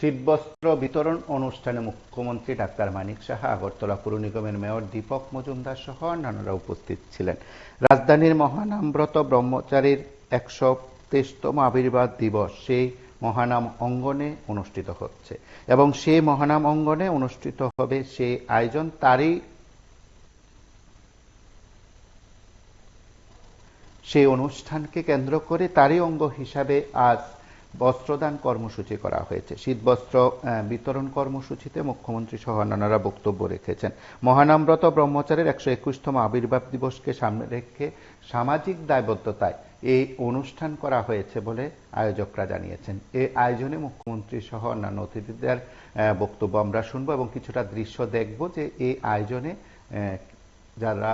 শীতবস্ত্র বিতরণ অনুষ্ঠানে মুখ্যমন্ত্রী ডাক্তার মানিক সাহা, আগরতলা পুর নিগমের মেয়র দীপক মজুমদার সহ অন্যান্যরা উপস্থিত ছিলেন। রাজধানীর মহানামব্রত ব্রহ্মচারীর 123তম আবির্ভাব দিবস সেই মহানাম অঙ্গনে অনুষ্ঠিত হচ্ছে এবং সেই মহানাম অঙ্গনে অনুষ্ঠিত হবে সেই আয়োজন সেই অনুষ্ঠানকে কেন্দ্র করে তারই অঙ্গ হিসাবে আজ বস্ত্রদান কর্মসূচি করা হয়েছে। শীতবস্ত্র বিতরণ কর্মসূচিতে মুখ্যমন্ত্রী সহ অন্যান্যরা বক্তব্য রেখেছেন। মহানামব্রত ব্রহ্মচারীর 121তম আবির্ভাব দিবসকে সামনে রেখে সামাজিক দায়বদ্ধতায় এই অনুষ্ঠান করা হয়েছে বলে আয়োজকরা জানিয়েছেন। এই আয়োজনে মুখ্যমন্ত্রী সহ অন্যান্য অতিথিদের বক্তব্য আমরা শুনবো এবং কিছুটা দৃশ্য দেখব যে এই আয়োজনে যারা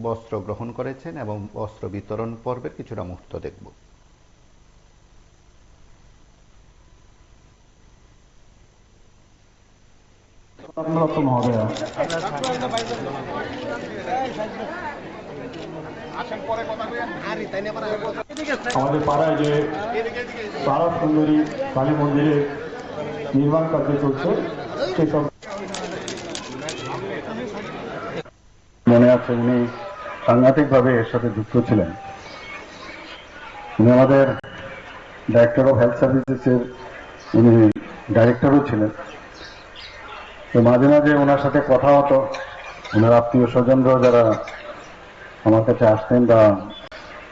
বস্ত্র গ্রহণ করেছেন এবং বস্ত্র বিতরণ পর্বের কিছুটা মুহূর্ত দেখব। আমাদের পাড়ায় যে তারা সুন্দরী কালী মন্দিরের নির্মাণ কার্য চলছে সেসব মনে আছে। উনি সাংঘাতিকভাবে এর সাথে যুক্ত ছিলেন। উনি আমাদের ডাইরেক্টর অফ হেলথ সার্ভিসেসের উনি ডাইরেক্টরও ছিলেন। তো মাঝে মাঝে ওনার সাথে কথা হতো। ওনার আত্মীয় স্বজনরাও যারা আমার কাছে আসতেন বা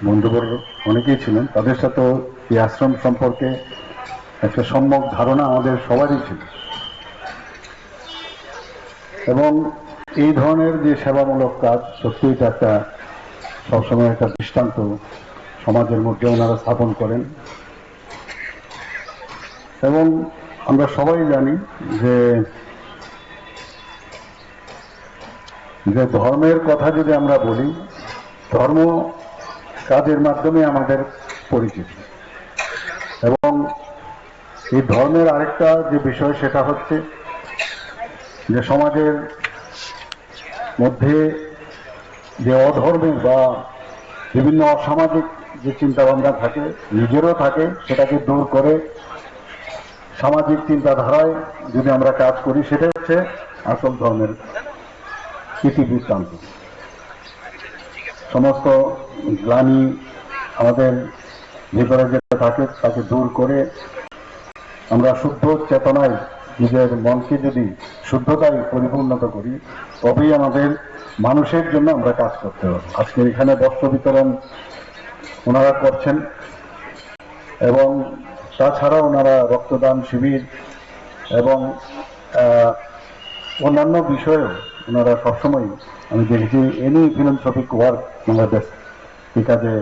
বন্ধুবর্গ অনেকেই ছিলেন, তাদের সাথেও এই আশ্রম সম্পর্কে একটা সম্যক ধারণা আমাদের সবারই ছিল। এবং এই ধরনের যে সেবামূলক কাজ সত্যিই এটা একটা সবসময় একটা দৃষ্টান্ত সমাজের মধ্যে ওনারা স্থাপন করেন। এবং আমরা সবাই জানি যে ধর্মের কথা যদি আমরা বলি, ধর্ম কাজের মাধ্যমে আমাদের পরিচিত। এবং এই ধর্মের আরেকটা যে বিষয় সেটা হচ্ছে যে সমাজের মধ্যে যে অধর্মের বা বিভিন্ন অসামাজিক যে চিন্তাভাবনা থাকে, নিজেরও থাকে, সেটাকে দূর করে সামাজিক চিন্তাধারায় যদি আমরা কাজ করি, সেটা হচ্ছে আসল ধর্মের ইতিবৃত্তান্ত। সমস্ত গ্লানি আমাদের ভিতরে যেটা থাকে তাকে দূর করে আমরা শুদ্ধ চেতনায় নিজের মনকে যদি শুদ্ধতায় পরিপূর্ণত করি, তবেই আমাদের মানুষের জন্য আমরা কাজ করতে হবে। আজকে এখানে বস্ত্র বিতরণ ওনারা করছেন এবং তাছাড়া ওনারা রক্তদান শিবির এবং অন্যান্য বিষয়েও ওনারা সবসময় আমি দেখেছি এনি ফিলান্থ্রপিক ওয়ার্ক বাংলাদেশ এই কাজে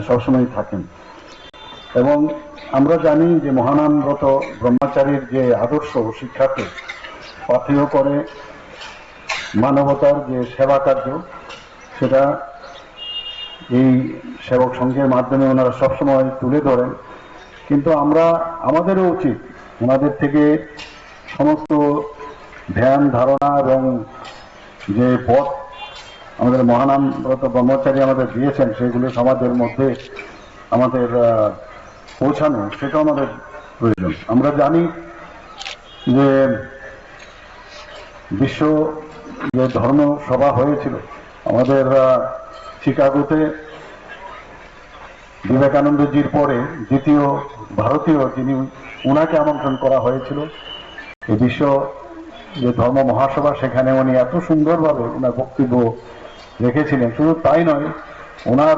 সবসময় থাকেন। এবং আমরা জানি যে মহানামব্রত ব্রহ্মচারীর যে আদর্শ শিক্ষাকে পাথেয় করে মানবতার যে সেবা কার্য, সেটা এই সেবক সংঘের মাধ্যমে ওনারা সবসময় তুলে ধরেন। কিন্তু আমাদেরও উচিত ওনাদের থেকে সমস্ত ধ্যান ধারণা এবং যে পথ আমাদের মহানামব্রত ব্রহ্মচারী আমাদের দিয়েছেন সেগুলো সমাজের মধ্যে আমাদের পৌঁছানো, সেটাও আমাদের প্রয়োজন। আমরা জানি যে বিশ্ব যে ধর্ম সভা হয়েছিল আমাদের শিকাগোতে, বিবেকানন্দজির পরে দ্বিতীয় ভারতীয় যিনি, উনাকে আমন্ত্রণ করা হয়েছিল এই বিশ্ব যে ধর্ম মহাসভা, সেখানে উনি এত সুন্দরভাবে ওনার বক্তব্য রেখেছিলেন। শুধু তাই নয়, ওনার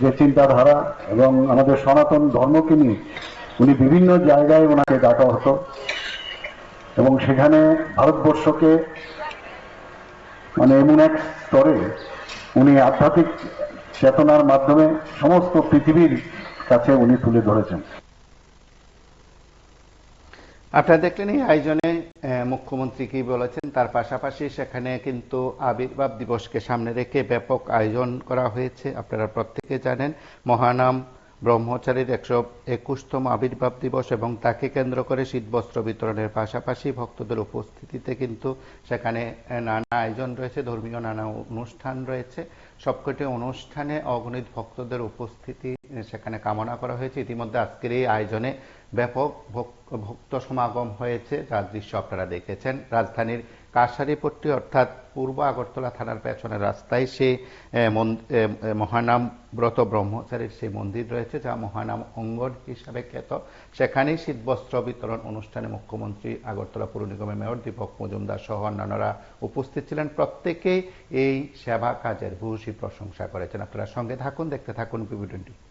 যে চিন্তাধারা এবং আমাদের সনাতন ধর্মকে নিয়ে উনি বিভিন্ন জায়গায় ওনাকে ডাকা হতো এবং সেখানে ভারতবর্ষকে মানে এমন এক স্তরে উনি আধ্যাত্মিক চেতনার মাধ্যমে সমস্ত পৃথিবীর কাছে উনি তুলে ধরেছেন। আপনারা দেখলেন এই আয়োজনে মুখ্যমন্ত্রী কি বলেছেন, তার পাশাপাশি সেখানে কিন্তু আবির্ভাব দিবসকে সামনে রেখে ব্যাপক আয়োজন করা হয়েছে। আপনারা প্রত্যেকে জানেন মহানাম ব্রহ্মচারীর 121তম আবির্ভাব দিবস এবং তাকে কেন্দ্র করে শীতবস্ত্র বিতরণের পাশাপাশি ভক্তদের উপস্থিতিতে কিন্তু সেখানে নানা আয়োজন রয়েছে, ধর্মীয় নানা অনুষ্ঠান রয়েছে। সবকটি অনুষ্ঠানে অগণিত ভক্তদের উপস্থিতি সেখানে কামনা করা হয়েছে। ইতিমধ্যে আজকের এই আয়োজনে ব্যাপক ভক্ত সমাগম হয়েছে, যার দৃশ্য আপনারা দেখেছেন। রাজধানীর কাশারিপট্টি অর্থাৎ পূর্ব আগরতলা থানার পেছনের রাস্তায় সেই মহানাম ব্রত ব্রহ্মচারীর সেই মন্দির রয়েছে, যা মহানাম অঙ্গন হিসাবে খ্যাত। সেখানেই শীতবস্ত্র বিতরণ অনুষ্ঠানে মুখ্যমন্ত্রী, আগরতলা পৌর নিগমের মেয়র দীপক মজুমদার সহ অন্যান্যরা উপস্থিত ছিলেন। প্রত্যেকেই এই সেবা কাজের ভূয়সী প্রশংসা করেছেন। আপনারা সঙ্গে থাকুন, দেখতে থাকুন PB20।